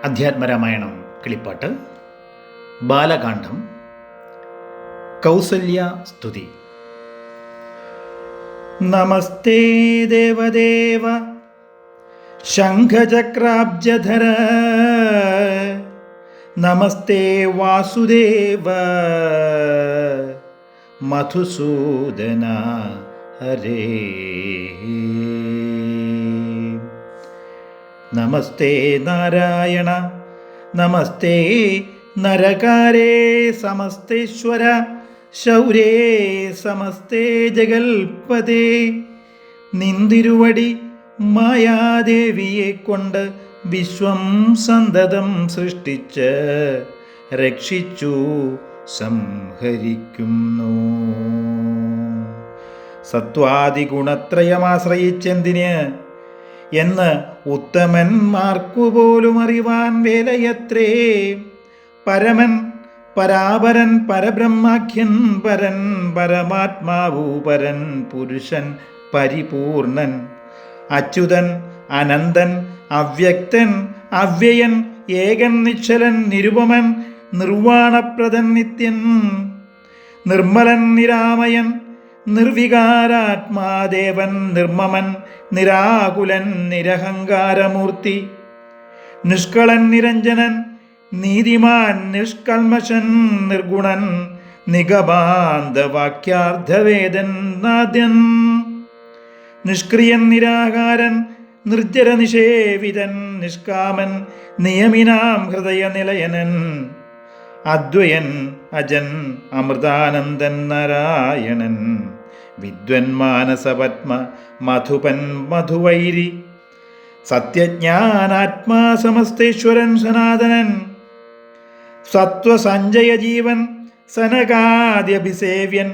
അധ്യാത്മരാമായണം കിളിപ്പാട്ട് ബാലകാന്ഡം കൗസല്യ സ്തുതി. നമസ്തേ ദേവദേവ ശംഖചക്രാബ്ജധര നമസ്തേ വാസുദേവ മധുസൂദന ഹരേ നമസ്തേ നാരായണ നമസ്തേ നരകാരേ സമസ്തേശ്വര ശൗരേ സമസ്തേ ജഗൽപതേ. നിന്തിരുവടി മായാദേവിയെ കൊണ്ട് വിശ്വം സന്തതം സൃഷ്ടിച്ച് രക്ഷിച്ചു സംഹരിക്കുന്നു. സത്വാദിഗുണത്രയമാശ്രയിച്ചെന്തിന് എന്ന് ഉത്തമന്മാർക്കുപോലും അറിവാൻ വേലയത്രേ. പരമൻ പരാപരൻ പരബ്രഹ്മാഖ്യൻ പരൻ പരമാത്മാവു പരൻ പുരുഷൻ പരിപൂർണൻ അച്യുതൻ അനന്തൻ അവ്യക്തൻ അവ്യയൻ ഏകൻ നിശ്ചലൻ നിരുപമൻ നിർവാണപ്രദൻ നിത്യൻ നിർമ്മലൻ നിരാമയൻ നിർവികാരാത്മാദേവൻ നിർമ്മമൻ നിരാകുലൻ നിരഹങ്കാരമൂർത്തി നിഷ്കളൻ നിരഞ്ജനൻ നീതിമാൻ നിഷ്കൽമശൻ നിർഗുണൻ നിഗമാന്തവാക്യാർത്ഥവേദൻ നാദ്യൻ നിഷ്ക്രിയൻ നിരാകാരൻ നിർജ്ജര നിഷേവിതൻ നിഷ്കാമൻ നിയമിനാം ഹൃദയനിലയനൻ അദ്വയൻ അജൻ അമൃതാനന്ദൻ നാരായണൻ വിദ്വൻ മാനസപത്മ മധുപൻ മധുവൈരി സത്യജ്ഞാനാത്മാ സമസ്തേശ്വരൻ സനാതനൻ സത്വസഞ്ജയ ജീവൻ സനകാദ്യഭിസേവ്യൻ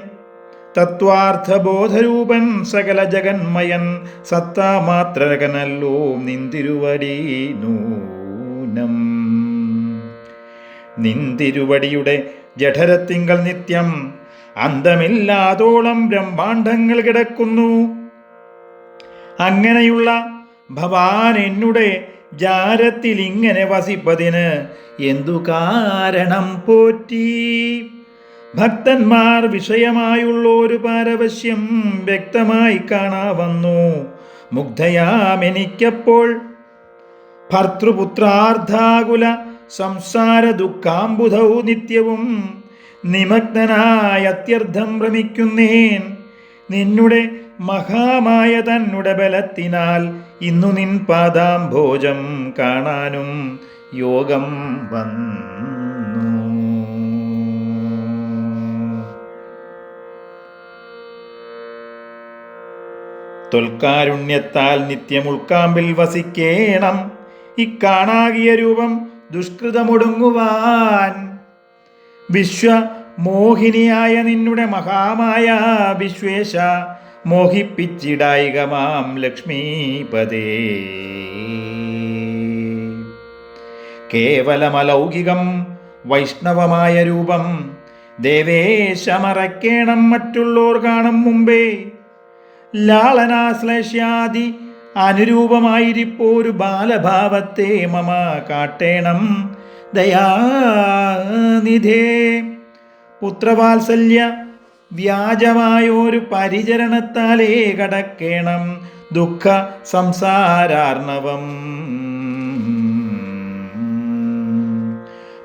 തത്വാർത്ഥബോധരൂപൻ സകല ജഗന്മയൻ സത്താമാത്രകനല്ലോ നിന്തിരുവടി നൂനം. നിന്തിരുവടിയുടെ ജഠരത്തിങ്കൽ നിത്യം അന്തമില്ലാതോളം ബ്രഹ്മാണ്ഡങ്ങൾ കിടക്കുന്നു. അങ്ങനെയുള്ള ഭവാൻ എന്നുടെ ജാരത്തിൽ ഇങ്ങനെ വസിപ്പതിന് എന്തു കാരണം പോറ്റി? ഭക്തന്മാർ വിഷയമായുള്ളൊരു പാരവശ്യം വ്യക്തമായി കാണാവന്നു. മുഗ്ധയാമെനിക്കപ്പോൾ ഭർത്തൃപുത്രാർദ്ധാകുല സംസാര ദുഃഖാംബുധൗ നിത്യവും നിമഗ്നനായ അത്യർത്ഥം ഭ്രമിക്കുന്നേൻ. നിന്നുടെ മഹാമായ തന്നുടെ ബലത്തിനാൽ ഇന്നു നിൻ പാദാംഭോജം കാണാനും യോഗം വന്നു. തൊൽക്കാരുണ്യത്താൽ നിത്യം ഉൾക്കാമ്പിൽ വസിക്കേണം. ഇക്കാണാകിയ രൂപം ദുഷ്കൃതമൊടുങ്ങുവാൻ വിശ്വമോഹിനിയായ നിന്നുടെ മഹാമായ വിശ്വേശ മോഹിപ്പിച്ചിടായികമാം ലക്ഷ്മീപദേ. കേവലമലൗകികം വൈഷ്ണവമായ രൂപം ദേവേശമറക്കേണം മറ്റുള്ളോർ കാണും മുമ്പേ. ലാളനാശ്ലേഷ്യാദി അനുരൂപമായിരിപ്പോരു ബാലഭാവത്തെ മമ കാട്ടേണം ദയാനിധേ. പുത്രവാത്സല്യ വ്യാജമായൊരു പരിചരണത്താലേ കടക്കേണം ദുഃഖ സംസാരാർണവം.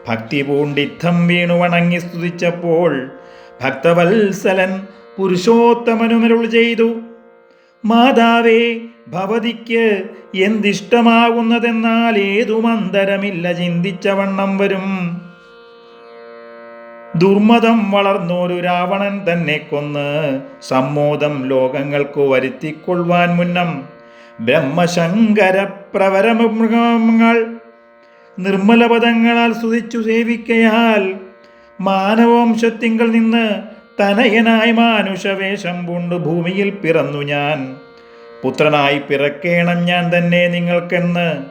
ഭക്തി പൂണ്ടിത്തം വീണു വണങ്ങി സ്തുതിച്ചപ്പോൾ ഭക്തവത്സലൻ പുരുഷോത്തമനുമരുൾ ചെയ്തു, മാതാവേ, ഭവതിക്ക് എന്തിഷ്ടമാകുന്നതെന്നാൽ ഏതുമന്തരമില്ല ചിന്തിച്ചവണ്ണം വരും. ദുർമതം വളർന്നൊരു രാവണൻ തന്നെ കൊന്ന് സമ്മോദം ലോകങ്ങൾക്കു വരുത്തിക്കൊള്ളുവാൻ മുന്നം ബ്രഹ്മശങ്കര പ്രവരമൃഗങ്ങൾ നിർമ്മലപദങ്ങളാൽ സ്തുതിച്ചു സേവിക്കയാൽ മാനവവംശത്തിങ്കൽ നിന്ന് തനയനായി മാനുഷവേഷം പൂണ്ടു ഭൂമിയിൽ പിറന്നു ഞാൻ. പുത്രനായി പിറക്കേണം ഞാൻ തന്നെ നിങ്ങൾക്കെന്ന്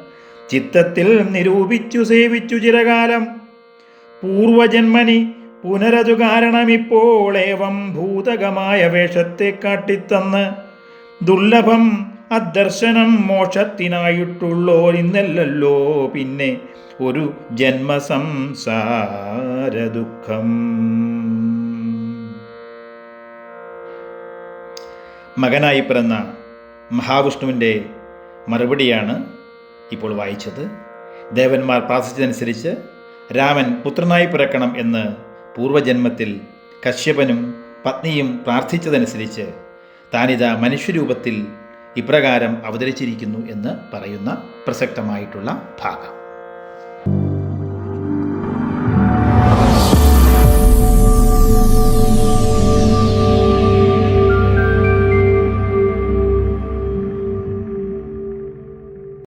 ചിത്തത്തിൽ നിരൂപിച്ചു സേവിച്ചു ചിരകാലം. പൂർവജന്മനി പുനരതു കാരണമിപ്പോൾ ഏവം ഭൂതകമായ വേഷത്തെ കാട്ടിത്തന്ന് ദുർലഭം അദർശനം മോക്ഷത്തിനായിട്ടുള്ളോ ഇന്നല്ലല്ലോ പിന്നെ ഒരു ജന്മസംസാര ദുഃഖം. മകനായി പിറന്ന മഹാവിഷ്ണുവിൻ്റെ മറുപടിയാണ് ഇപ്പോൾ വായിച്ചത്. ദേവന്മാർ പ്രാർത്ഥിച്ചതനുസരിച്ച് രാമൻ പുത്രനായി പിറക്കണം എന്ന് പൂർവജന്മത്തിൽ കശ്യപനും പത്നിയും പ്രാർത്ഥിച്ചതനുസരിച്ച് താനിതാ മനുഷ്യരൂപത്തിൽ ഇപ്രകാരം അവതരിച്ചിരിക്കുന്നു എന്ന് പറയുന്ന പ്രസക്തമായിട്ടുള്ള ഭാഗം.